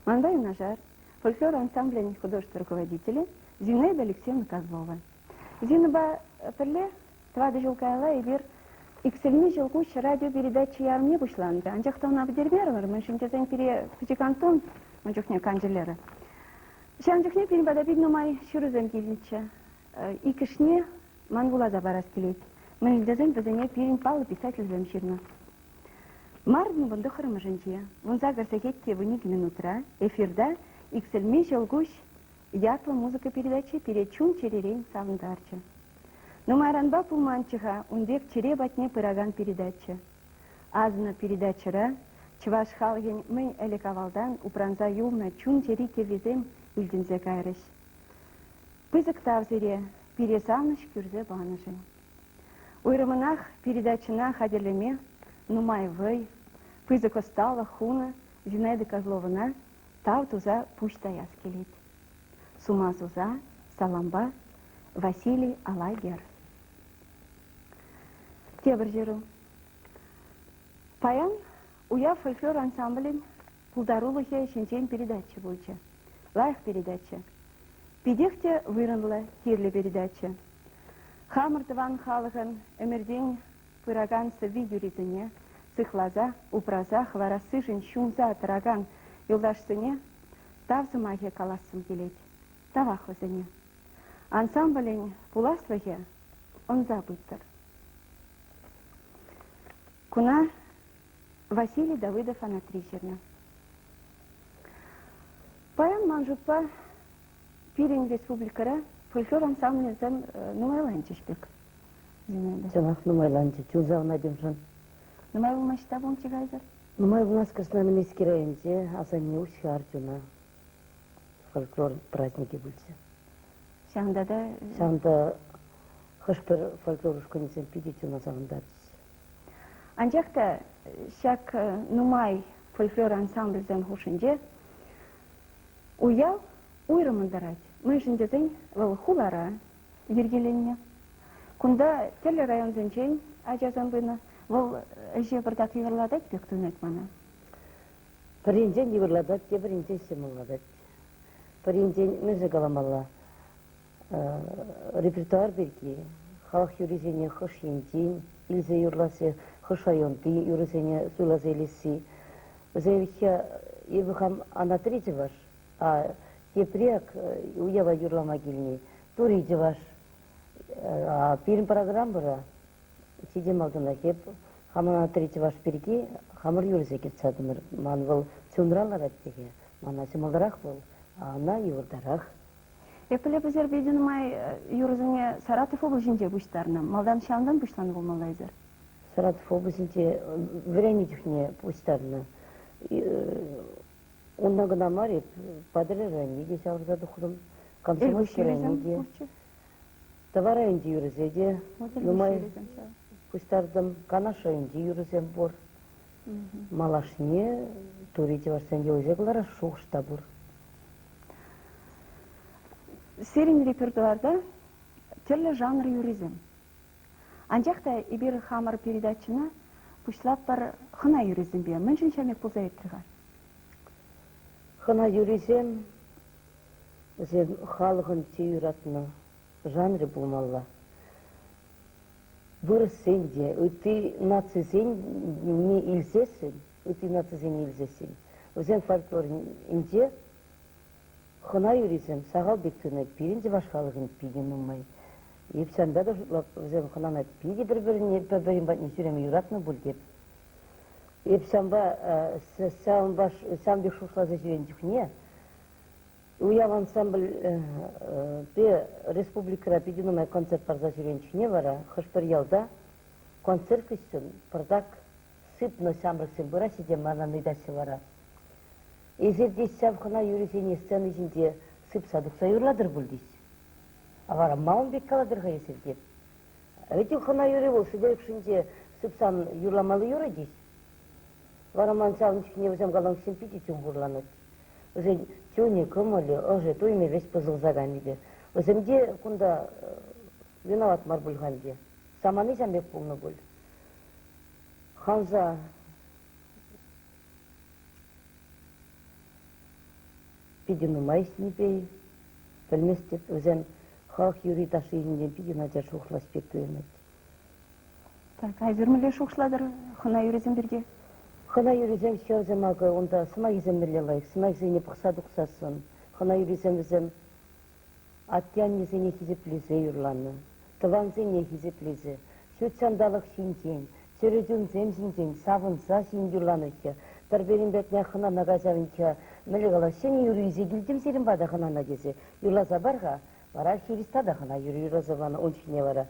Мандай Нажар, фольклор ансамбля художественного руководителя Зинаида Алексеевна Козлова. Зинаба перле твады жылкайла и бир иксельми жылгуш радиопередача ярмне бушланды. Анжақтан абдербервар, мы шинтезен пере путикантон, анжухне канжелері. Шанжухне пере бадабидно май шурузем келінче. Икішне мангулаза барас келет. Мы илдезен бізіне перен палы писатель замширна. Мардын бұнды қырымы жынче. Вунза гарсакетте вынег минутра эфирда иксельми жылгуш ятла музыка передачи перечун черерень савндарча. Но майранба пулманчыға ундек чере батне пыраган передача. Азна передачара, чываш халген мы элекавалдан упранза юлна чун чери кевезем үлдінзе кайрыш. Пызык тавзере пересалныш күрзе баныжы. Уйрымынах передачына хадерлеме нумай вый, пызык остала хуна Зинаида Козловына тав туза пуштаяс келет. Сума зуза, саламба, Василий Алагер. Тебір жеру. Паян уя фольклор ансамблін пулдарулыхе шинчен передача бойча. Лайық передача. Педехте вырынлы кирлі передача. Хамыртыван халығын өмірден пыраган сыви юризіне, сыхлаза, упраза, хварасыжын шумза тыраган юлдашсыне тавзымахе калассым келет. Тавахлызыне. Ансамблін пуласлыхе он забыттыр. Куна Василий Давыдов Анатричерна. Паян манжупа Пирин республикара фольклор ансамблізем нумайланчышпек. Жаңақ нумайланчы, чузау надемжан. Нумай бұл машта бұл чигайзар? Нумай бұл нас Красноармейский районде азане уши артюна фольклор праздники бульцы. Шанда хышпыр фольклор ушканесен пидетюна завандарчы. Анжақта шак нумай фольклор ансамблізем хушынже уял уйрымындарать. Мы жіндезен вал хулара ергеленне. Кунда телі район зенчен ажазан бына вал әже бірдақ евірладать бек түнет мана. Бірінден евірладать, бірінден семылладать. Бірінден мүзі қаламалла репертуар берге, халық юризене хыш енден, илзе юрласы хыш айонды юризене суйлазы елесі. Зәйвихе евіхам Анатриче ваш, а тепрек уева юрлама келіне, туриде ваш. Пирин программ бұра, сидем алдына кеп, хам Анатриче ваш берге, хамыр юрзе кетсадымыр. Ман бұл цунралар әттеге, мана семалдарақ бұл, ана юрдарақ. Эпіле бізер бейден май юрзіне Саратов облачінде бұштарына, малдан шамдан бұштаны болмалайзыр? Саратов облачінде вірәне жүхне бұштарына. Онна ғына мареп, падыры районеге шағырзады құдым, Комсомольский районеге. Тава районде юрзеде, нумай бұштардым, Канаш районде юрзем бұр. Малашне, туриде варсен еузеглара шоғышта бұр. Серин репертуарда түрлі жанр юризм. Анжақта ибір хамыр передачына пұшлап бар хына юризм бе. Мен жын шамек бұлза еттірғар. Хына юризм зен халығын тейіратыны жанры болмалла. Бір сенде, өті нацизен не илзесін, өті нацизен илзесін. Өзен фольклор инде хына юризм сағал бектіні пирінде баш халығын пиген ұмай. Епсанда да өзен хынаны пиге бір-біріне бір-бірін батны сүреме юратны бұл деп. Епсamba сам бек шушлазы жүрен жүхне. Уяв ансамбль бе республикара пиген ұмай концерт барза жүрен жүхне бара. Хышпыр ялда концерт күшсін пырдак сыпны самрықсын бұра сидем мана nøйдасы бара. Ezerде сәвқына юрезене сцена жінде сып садықса юрладыр бұл дейс. Ағара мауын бек каладырға есердеп. Өте қына юре бол, сыдайық шынде сыпсан юрламалы юры дейс. Вараман сағын түкіне өзем қалан кісен пети түн ғырланат. Өзен тюне көмілі, ұжы тойме весь пызылзаған еді. Өземде күнда виноват мар бұлғанде. Саманы жәмбек бұлны бұл. Ханза пидинумай снипей, білместеп, өзен халық юрий ташыйыннен пидинадя шухласпек көймет. Так, айзыр мүле шуқшладыр хына юрезен бірге? Хына юризем шеозем ағы, онда сымағызем мүлелайық, сымағызене пықса дұқсасын. Хына юризем өзем аттяннезене хизеплезе юрланы, тыванзене хизеплезе, шөтсандалық шинтен, сөрөдүн земзинзен, савынса син юрланычы. Тарберин бетне хына нагазавынча, мүлегала, сен юризе гилдим серин бада хына нагезе. Юрлаза барға, бара хириста да хына юризаваны ончине бара.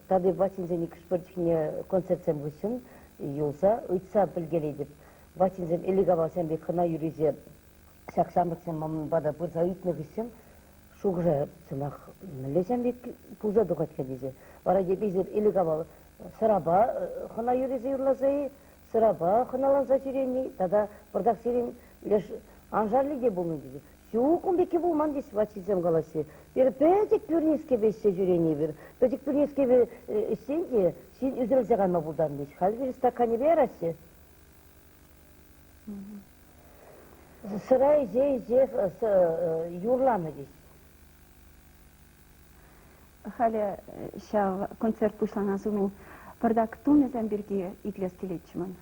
Тады батинзен кішпірчіне концертсен бұшын, юлса, ұйтса білгелейдіп. Батинзен элигава сен бек хына юризе шақсамықсен мамын бада бұрза үйтіне күшін, шуғжа сынақ мүлесен бек пуза дұғатқа дезе. Бара дебезер элигава сыраба хына юризе юрлазай, сыраба хыналанса жүрені, тада бұрдақ серен леш анжарлы де болын дезе. Шуқын беке болман десі батинзен қаласы. Bir pecik pürneske beşse jüreni bir. Pecik pürneske bir şimdi şimdi üzülse kalma buradan deş. Hal bir stakani bir arası. Sıray yurlanı deş. Халі ша концерт пішла на зумін. Пардак тумезен бірге итлес келетчімін.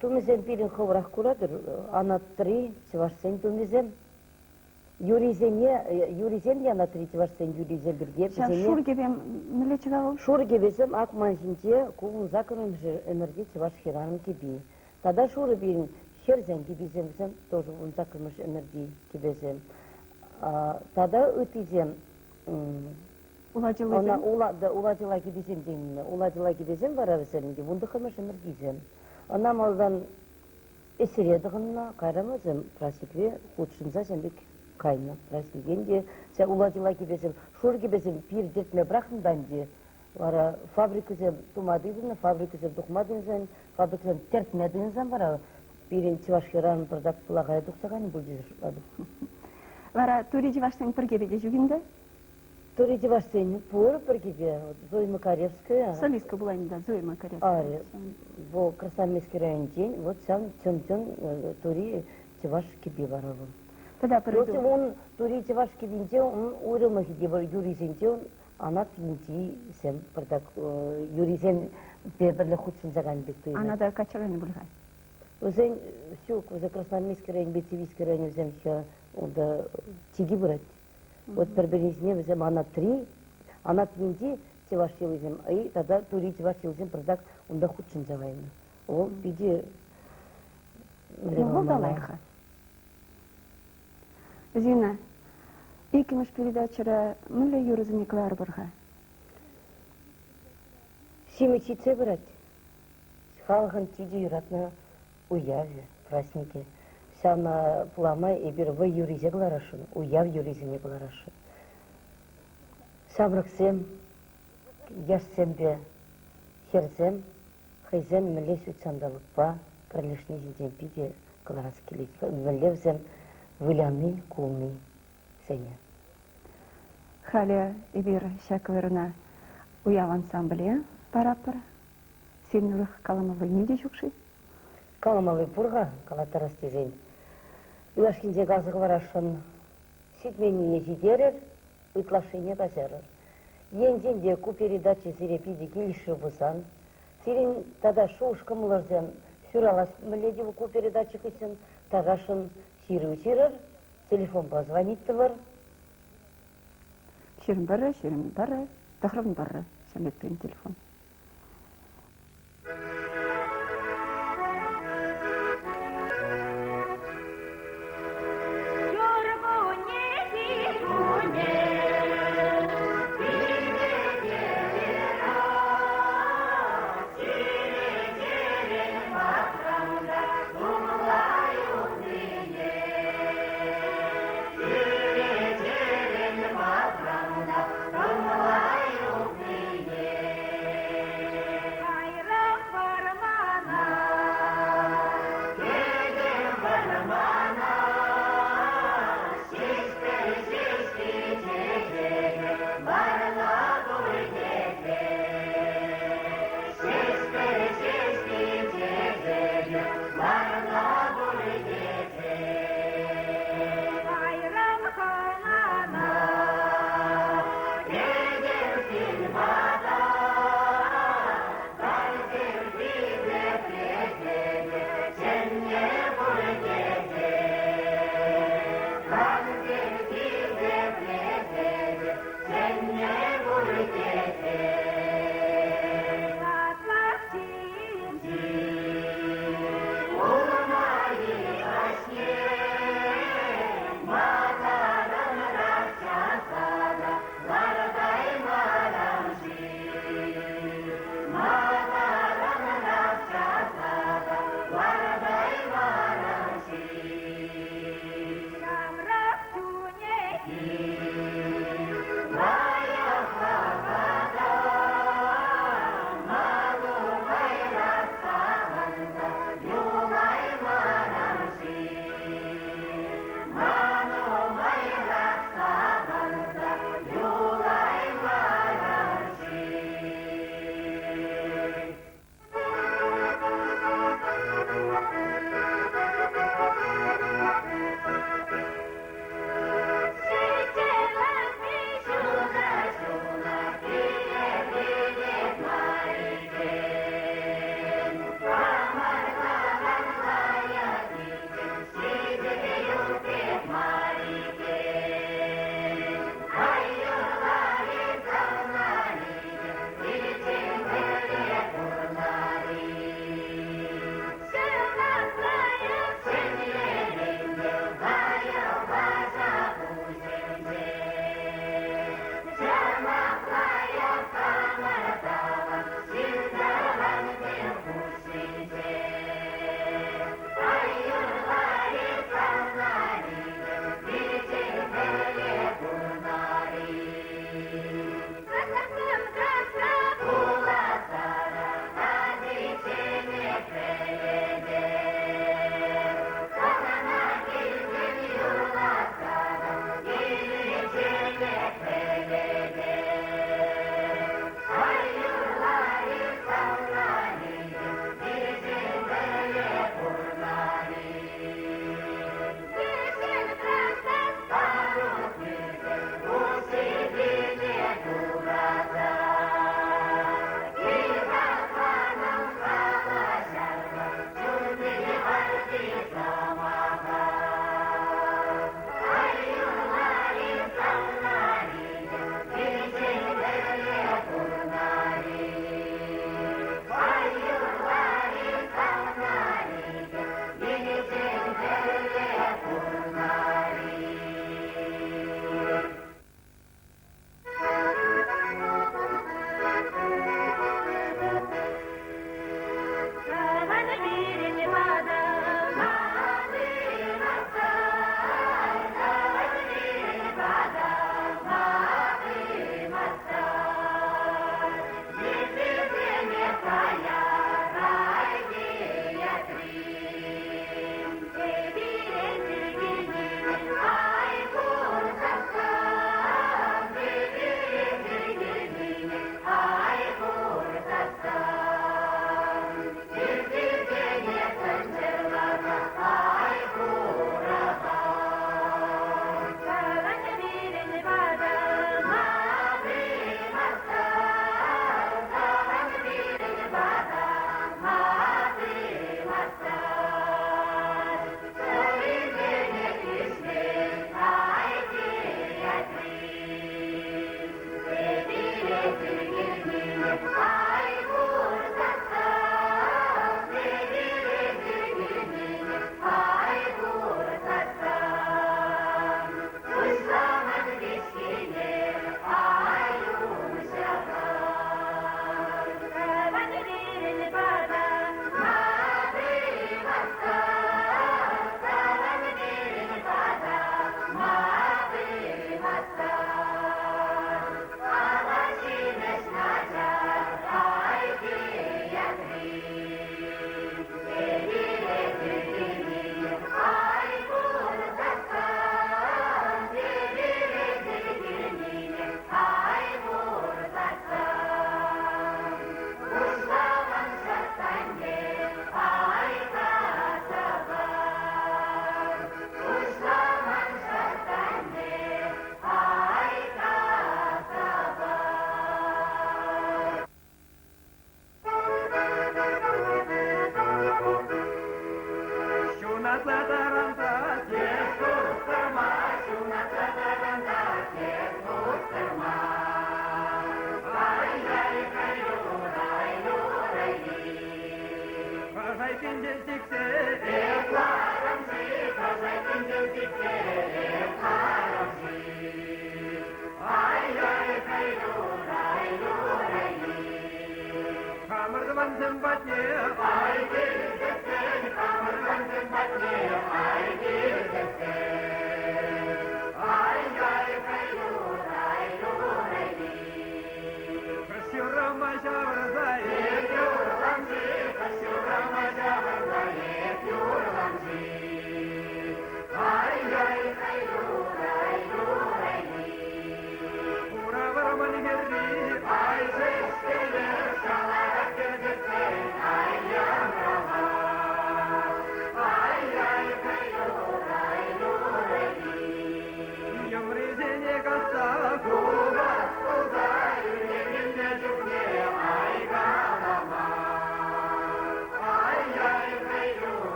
Тумезен бірін ховрах курадыр. Ана 3 севашсен тумезен. Юризен яна третий варсен юризен бірге. Ша шургебем мүле чығау? Шургебезем акман жинте кулын закырым энергетик ваш херанын кеби. Тада шуры бірін херзен кебезем, тоже он закырмыш энергии кебезем. Тада өтізем. Уладжилы Уладила кебезем деймін. Уладила кебезем бара весерінде, бұнды қымыш энергизем. Она малдан эсередіғынна қайрамызем прасикве худшынза зембек кайна прасигенде. Се уладила кебезем, шур кебезем пир детме брахынданде. Вара фабрикызем тумадыдын, фабрикызем тухмадынзен, фабрикызем тертмедынзен бара. Пирен чевашхеран продак пылагай тухсаган бұлдызыр. Вара тури жеваштың піргебеде жүгінде? Тури жеваштың пұр піргебе, Зоя Макаревская. Солистка была не да, Зоя Макаревская. Ари, в Красноармейский район день, вот сам тем тури жеваш кебе барабын. Тогда приду. Он тури жеваш кебенде, он уйрылмахи дебар юризенде, он ана тинти сем продак юризен беберле худсын заган бекты. Она да качараны бульгай. Өзен все, за Красноармейский район, Бетевийский район взем еще, да тиги брать. Вот перберезне взем ана 3, ана тинти севашил взем, и тогда тури севашил взем продак, он да худсын заган. Ол биде. Ну, далайха. Зина, икимеш передачара мүле юрызынеклар бұрға? Семечице брать. Халган тиди юратна уяве, праздники. Сама пламай и бирвы юризе гларашын, уяв юризене гларашын. Самраксем, яшсембе, херзем, хайзем мелес үтсандалықпа, пролишни жиден пиде гларас келет. Валевзем выляны, кулны, сене. Халі ибир шакверна уяв ансамбле параппара. Сеннурых каламовый неде жүкши? Каламовый бурга, калатарас тезен. Уяшкинде газы гларашын, сидменіне жидерер, ытлашыне газерер. Енденде ку передачи зерепиде келіші бұзан. Сирен тада шоушкамыларзен сюралас міледе ку передачи кысен, тагашын сиру сирер, телефон позвониттı var. Шерін бары, тахрын бары, сәметтен телефон.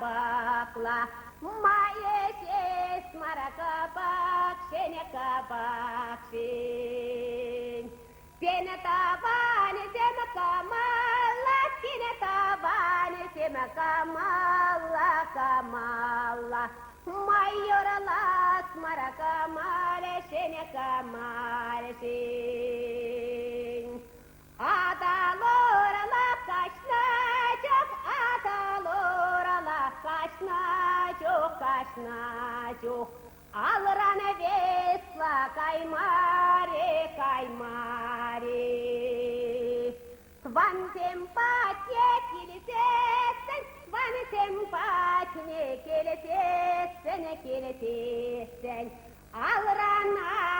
кабакла, мае сес мара кабак, шене кабак шен. Пене табане сема камала, пене табане сема камала, камала. Майоралас мара камале, шене камале шен. Аталора la кашначок, аталора la кашначок, кашначок. Алрана весла каймаре, каймаре. Тван симпатия келесесен, тван симпатия келесесен, келесесен. Алран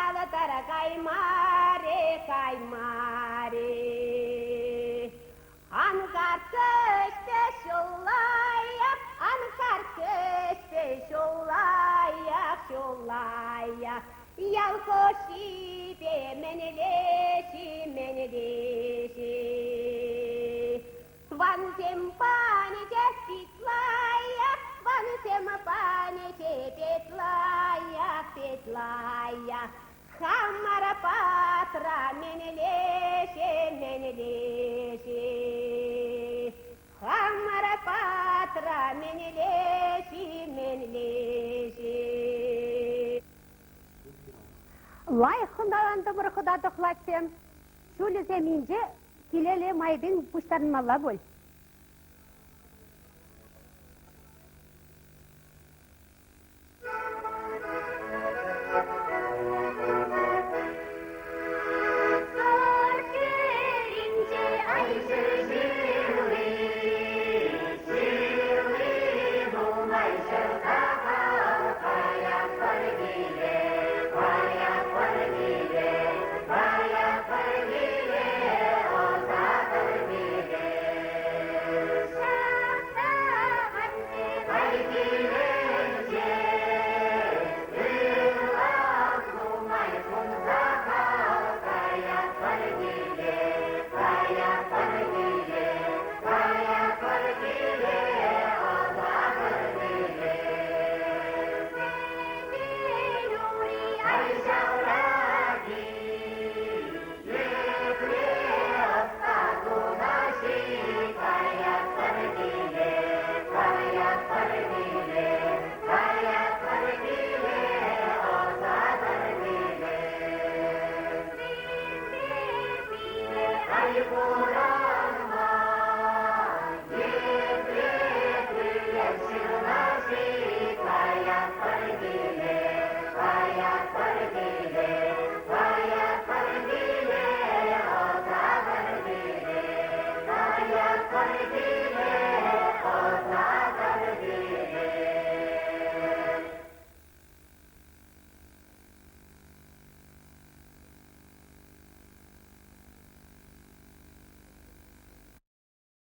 алатара каймаре, каймаре. Анкар көште шолая, анкар көште шолая, шолая. Ялкоши бе менелеши, менелеши. Тван семпани же петлая, тван семпани же петлая, петлая. Хамара патра менелеши, менелеши. Хамара патра менелеши, менелеши. Лай хындаранды бір құда тұқлатсем, шөлі земинже келелі майдың пұштарын мала бол.